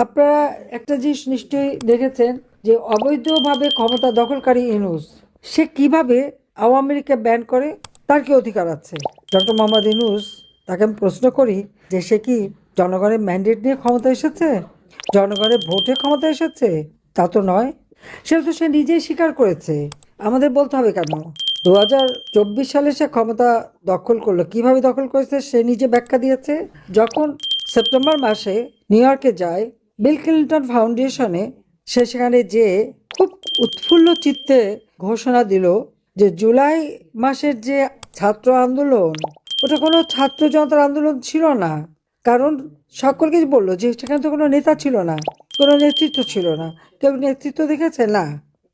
আপনারা একটা জিনিস নিশ্চয়ই দেখেছেন যে অবৈধভাবে ক্ষমতা দখলকারী ইউনূস সে কিভাবে আওয়ামী লীগকে ব্যান করে, তার কি অধিকার আছে? ডক্টর মোহাম্মদ ইউনূস, তাকে আমি প্রশ্ন করি যে সে কি জনগণের ম্যান্ডেট নিয়ে ক্ষমতা এসেছে, জনগণের ভোটে ক্ষমতা এসেছে? তা তো নয়। সেটা তো সে নিজেই স্বীকার করেছে। আমাদের বলতে হবে কেন? 2024 সালে সে ক্ষমতা দখল করলো, কিভাবে দখল করেছে সে নিজে ব্যাখ্যা দিয়েছে। যখন সেপ্টেম্বর মাসে নিউ ইয়র্কে যায় বিল ক্লিন্টন ফাউন্ডেশনে, সে সেখানে যে খুব উৎফুল্ল চিত্তে ঘোষণা দিল যে জুলাই মাসের যে ছাত্র আন্দোলন, ওটা কোনো ছাত্র জনতার আন্দোলন ছিল না। কারণ সকলকে বললো যে সেখানে তো কোনো নেতা ছিল না, কোনো নেতৃত্ব ছিল না। কেউ নেতৃত্ব দেখেছে না?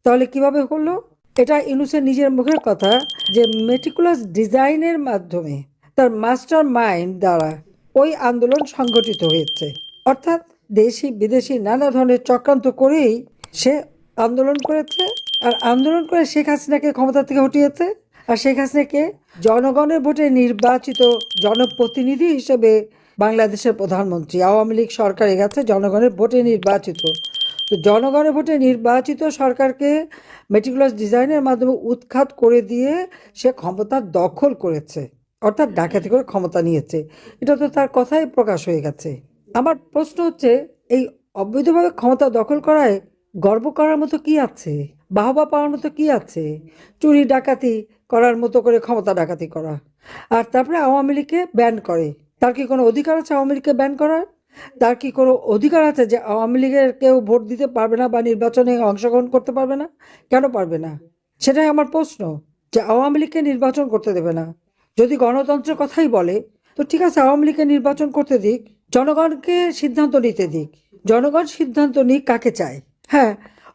তাহলে কিভাবে হলো? এটা ইউনূসের নিজের মুখের কথা যে মেটিকুলাস ডিজাইনের মাধ্যমে তার মাস্টার মাইন্ড দ্বারা ওই আন্দোলন সংগঠিত হয়েছে। অর্থাৎ দেশি বিদেশি নানা ধরনের চক্রান্ত করেই সে আন্দোলন করেছে, আর আন্দোলন করে শেখ হাসিনাকে ক্ষমতা থেকে হটিয়েছে। আর শেখ হাসিনাকে জনগণের ভোটে নির্বাচিত জনপ্রতিনিধি হিসেবে বাংলাদেশের প্রধানমন্ত্রী, আওয়ামী লীগ সরকারে গেছে জনগণের ভোটে নির্বাচিত। তো জনগণের ভোটে নির্বাচিত সরকারকে মেটিকুলাস ডিজাইনের মাধ্যমে উৎখাত করে দিয়ে সে ক্ষমতা দখল করেছে, অর্থাৎ ডাকাতি করে ক্ষমতা নিয়েছে। এটা তো তার কথাই প্রকাশ হয়ে গেছে। আমার প্রশ্ন হচ্ছে, এই অবৈধভাবে ক্ষমতা দখল করায় গর্ব করার মতো কি আছে? বাহবা পাওয়ার মতো কি আছে? চুরি ডাকাতি করার মতো করে ক্ষমতা ডাকাতি করা, আর তারপরে আওয়ামী লীগকে ব্যান করে। তার কি কোনো অধিকার আছে আওয়ামী লীগকে ব্যান করার? তার কি কোনো অধিকার আছে যে আওয়ামী লীগের কেউ ভোট দিতে পারবে না বা নির্বাচনে অংশগ্রহণ করতে পারবে না? কেন পারবে না? সেটাই আমার প্রশ্ন। যে আওয়ামী লীগকে নির্বাচন করতে দেবে না, যদি গণতন্ত্রের কথাই বলে, তো ঠিক আছে, আওয়ামী লীগকে নির্বাচন করতে দিক, জনগণকে সিদ্ধান্ত নিতে দিক। জনগণ সিদ্ধান্ত নিক কাকে চায়। হ্যাঁ,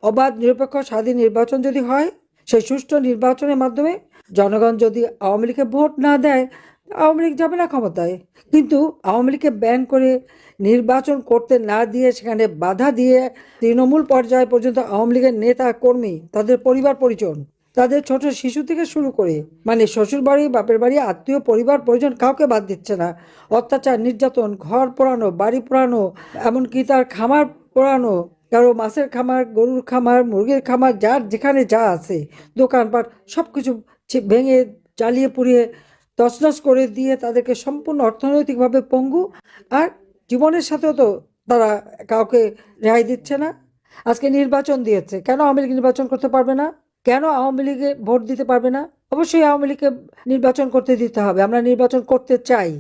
অবাধ নিরপেক্ষ স্বাধীন নির্বাচন যদি হয়, সেই সুষ্ঠু নির্বাচনের মাধ্যমে জনগণ যদি আওয়ামী লীগকে ভোট না দেয়, আওয়ামী লীগ যাবে না ক্ষমতায়। কিন্তু আওয়ামী লীগকে ব্যান করে নির্বাচন করতে না দিয়ে সেখানে বাধা দিয়ে তৃণমূল পর্যায় পর্যন্ত আওয়ামী লীগের নেতা কর্মী, তাদের পরিবার পরিজন, তাদের ছোট শিশু থেকে শুরু করে মানে শ্বশুর বাড়ি বাপের বাড়ি আত্মীয় পরিবার পরিজন কাউকে বাদ দিচ্ছে না। অত্যাচার নির্যাতন, ঘর পোড়ানো, বাড়ি পোড়ানো, এমনকি তার খামার পোড়ানো, কারো মাছের খামার, গরুর খামার, মুরগির খামার, যার যেখানে যা আছে দোকানপাট সব কিছু ভেঙে জ্বালিয়ে পুড়িয়ে তছনছ করে দিয়ে তাদেরকে সম্পূর্ণ অর্থনৈতিকভাবে পঙ্গু। আর জীবনের সাথেও তো তারা কাউকে রেহাই দিচ্ছে না। আজকে নির্বাচন দিয়েছে, কেন আওয়ামী লীগ নির্বাচন করতে পারবে না? কেন আওয়ামী লীগে ভোট দিতে পারবে না? অবশ্যই আওয়ামী লীগকে নির্বাচন করতে দিতে হবে, আমরা নির্বাচন করতে চাই।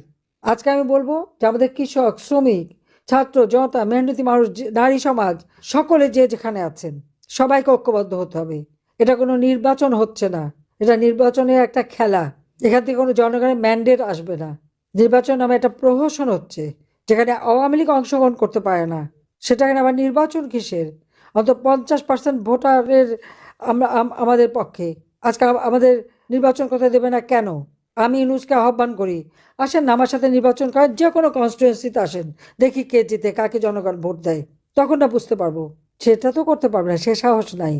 আজকে আমি বলবো যে আমাদের কৃষক, শ্রমিক, ছাত্র জনতা, মেহনতি মানুষ, নারী সমাজ, সকলে যে যেখানে আছেন সবাইকে ঐক্যবদ্ধ হতে হবে। এটা কোনো নির্বাচন হচ্ছে না, এটা নির্বাচনের একটা খেলা। এখান থেকে কোনো জনগণের ম্যান্ডেট আসবে না। নির্বাচন নামে একটা প্রহসন হচ্ছে, যেখানে আওয়ামী লীগ অংশগ্রহণ করতে পারে না। সেটাকে আবার নির্বাচন কিসের? অন্তত 50% ভোটারের আমরা আমাদের পক্ষে। আজকে আমাদের নির্বাচন করতে দেবে না কেন? আমি ইউনূসকে আহ্বান করি, আসেন না আমার সাথে নির্বাচন করেন, যে কোনো কনস্টিটুয়েন্সিতে আসেন, দেখি কে জিতে, কাকে জনগণ ভোট দেয়, তখন না বুঝতে পারবো। সেটা তো করতে পারবে না, সে সাহস নাই।